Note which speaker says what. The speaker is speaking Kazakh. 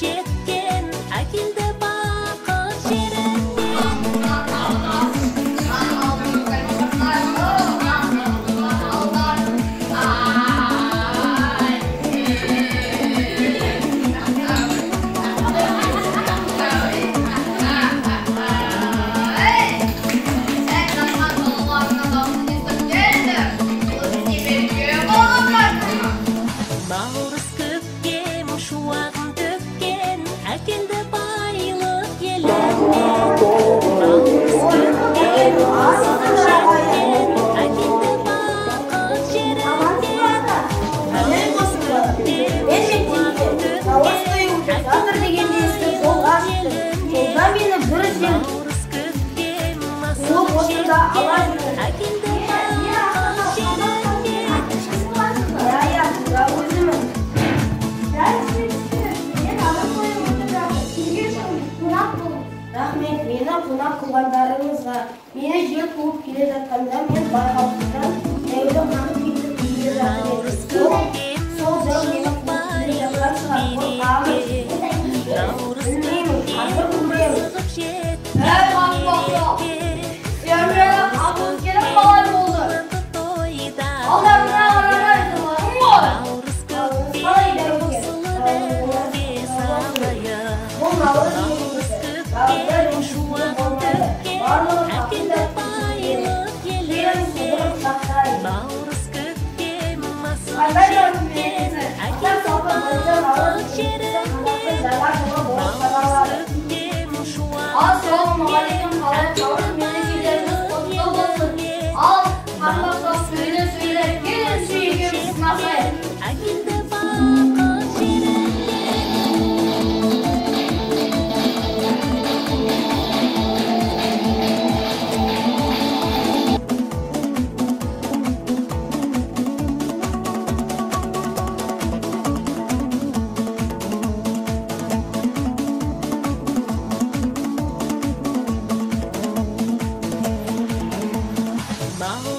Speaker 1: жеткен әкелді бақыт жеріне. Наурыз көктем шуағын төккен әкелді байлық еліне. Наурыз көктем асығын жеткен әкелді бақыт жеріне. Наурыз көктем шуағын төккен әкелді байлық еліне. Наурыз көктем асығын жеткен әкелді бақыт жеріне.
Speaker 2: Рахмет, мені қонақ қылғандарыңызға. Мені жел қуып келе жатқанда мен байқаусыздан дәуді қанып кетіп келе жатырмын. Сол зәу мені қуып келе жатқан шығар. Қорқамын. Білмеймін, қазір білмеймін.
Speaker 3: Сүйемелі қабыл керек қалай болды? Алдарына қарамайсың ғой.
Speaker 2: Қалай дәуге? Бұл наурыз негізі. Дәуді шуағын төккен әкелді байлық еліне.
Speaker 1: Наурыз көктем асығын жеткен әкелді бақыт жеріне. Наурыз көктем шуағын төккен әкелді байлық еліне.
Speaker 3: Ал қандақтас сөйле сөйле келін сүйегіміз сынасайық.
Speaker 1: әкелді бақыт жеріне. Наурыз